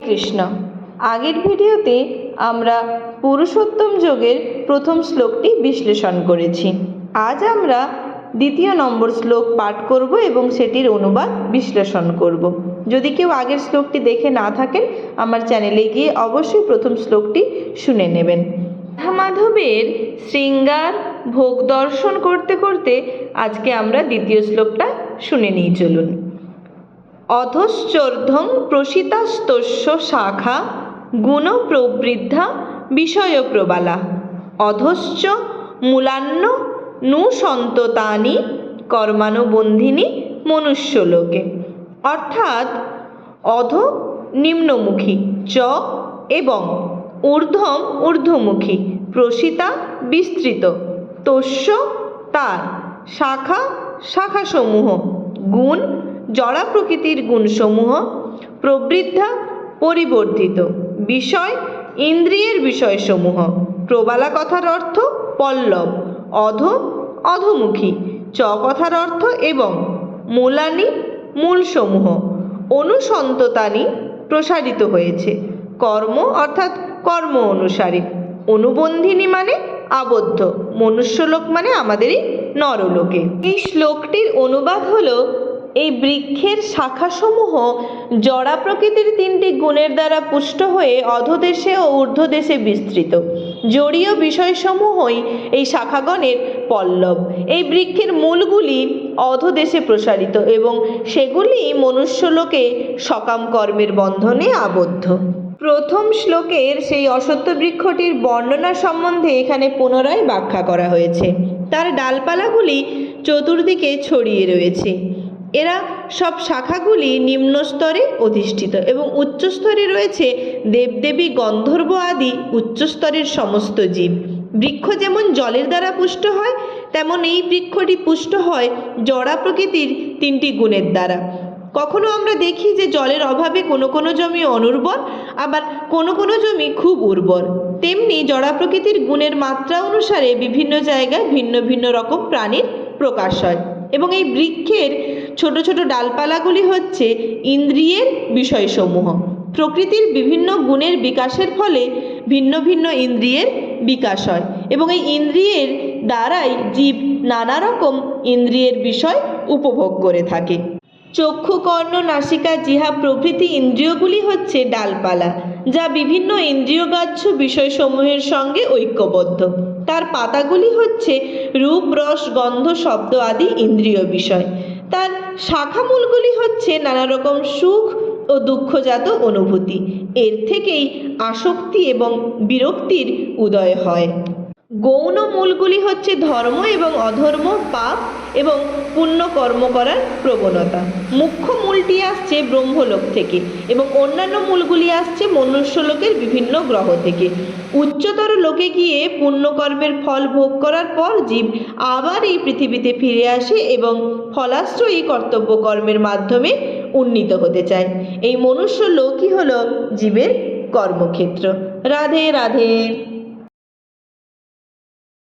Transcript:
কৃষ্ণ। আগের ভিডিওতে আমরা পুরুষোত্তম যোগের প্রথম শ্লোকটি বিশ্লেষণ করেছি। আজ আমরা দ্বিতীয় নম্বর শ্লোক পাঠ করব এবং সেটির অনুবাদ বিশ্লেষণ করব। যদি কেউ আগের শ্লোকটি দেখে না থাকেন, আমার চ্যানেলে গিয়ে অবশ্যই প্রথম শ্লোকটি শুনে নেবেন। রাধামাধবের শৃঙ্গার ভোগ দর্শন করতে করতে আজকে আমরা দ্বিতীয় শ্লোকটা শুনে নিই, চলুন। অধশ্চর্ধং প্রসিতাস্তস্য শাখা গুণ প্রবৃদ্ধা বিষয় প্রবালা অধশ্চ মূলান্য নুসন্ততানি কর্মানুবন্ধিনী মনুষ্যলোকে। অর্থাৎ অধ নিম্নমুখী, চ এবং ঊর্ধ্বম ঊর্ধ্বমুখী, প্রসিতা বিস্তৃত, তস্য তার, শাখা শাখাসমূহ, গুণ জড়া প্রকৃতির গুণসমূহ, প্রবৃদ্ধা পরিবর্ধিত, বিষয় ইন্দ্রিয়ের বিষয়সমূহ, প্রবালা কথার অর্থ পল্লব, অধ অধমুখী, চ কথার অর্থ এবং, মূলানি মূলসমূহ, অনুসন্ততানি প্রসারিত হয়েছে, কর্ম অর্থাৎ কর্ম অনুসারী, অনুবন্ধিনী মানে আবদ্ধ, মনুষ্যলোক মানে আমাদেরই নরলোকে। এই শ্লোকটির অনুবাদ হলো, এই বৃক্ষের শাখাসমূহ জড়া প্রকৃতির তিনটি গুণের দ্বারা পুষ্ট হয়ে অধোদেশে ও ঊর্ধ্বদেশে বিস্তৃত। জড়ীয় বিষয়সমূহই এই শাখাগণের পল্লব। এই বৃক্ষের মূলগুলি অধোদেশে প্রসারিত এবং সেগুলি মনুষ্যলোকে সকাম কর্মের বন্ধনে আবদ্ধ। প্রথম শ্লোকের সেই অশ্বত্থ বৃক্ষটির বর্ণনা সম্বন্ধে এখানে পুনরায় ব্যাখ্যা করা হয়েছে। তার ডালপালাগুলি চতুর্দিকে ছড়িয়ে রয়েছে। এরা সব শাখাগুলি নিম্ন স্তরে অধিষ্ঠিত এবং উচ্চস্তরে রয়েছে দেবদেবী, গন্ধর্ব আদি উচ্চস্তরের সমস্ত জীব। বৃক্ষ যেমন জলের দ্বারা পুষ্ট হয়, তেমন এই বৃক্ষটি পুষ্ট হয় জড়া প্রকৃতির তিনটি গুণের দ্বারা। কখনো আমরা দেখি যে জলের অভাবে কোনো কোনো জমি অনুর্বর, আবার কোনো কোনো জমি খুব উর্বর। তেমনি জড়া প্রকৃতির গুণের মাত্রা অনুসারে বিভিন্ন জায়গায় ভিন্ন ভিন্ন রকম প্রাণীর প্রকাশ হয় এবং এই বৃক্ষের ছোট ছোট ডালপালাগুলি হচ্ছে ইন্দ্রিয়ের বিষয়সমূহ। প্রকৃতির বিভিন্ন গুণের বিকাশের ফলে ভিন্ন ভিন্ন ইন্দ্রিয়ের বিকাশ হয় এবং এই ইন্দ্রিয়ের দ্বারাই জীব নানা রকম ইন্দ্রিয়ের বিষয় উপভোগ করে থাকে। চক্ষু, কর্ণ, নাসিকা, জিহ্বা প্রভৃতি ইন্দ্রিয়গুলি হচ্ছে ডালপালা, যা বিভিন্ন ইন্দ্রিয়গ্রাহ্য বিষয়সমূহের সঙ্গে ঐক্যবদ্ধ। তার পাতাগুলি হচ্ছে রূপ, রস, গন্ধ, শব্দ আদি ইন্দ্রিয় বিষয়। তার শাখামূলগুলি হচ্ছে নানা রকম সুখ ও দুঃখজাত অনুভূতি। এর থেকেই আসক্তি এবং বিরক্তির উদয় হয়। গৌণ মূলগুলি হচ্ছে ধর্ম এবং অধর্ম, পাপ এবং পুণ্য কর্ম করার প্রবণতা। মুখ্য মূলটি আসছে ব্রহ্মলোক থেকে এবং অন্যান্য মূলগুলি আসছে মনুষ্যলোকের বিভিন্ন গ্রহ থেকে। উচ্চতর লোকে গিয়ে পুণ্যকর্মের ফল ভোগ করার পর জীব আবার এই পৃথিবীতে ফিরে আসে এবং ফলাশ্রয়ী কর্তব্য কর্মের মাধ্যমে উন্নীত হতে চায়। এই মনুষ্য লোকই হলো জীবের কর্মক্ষেত্র। রাধে রাধে।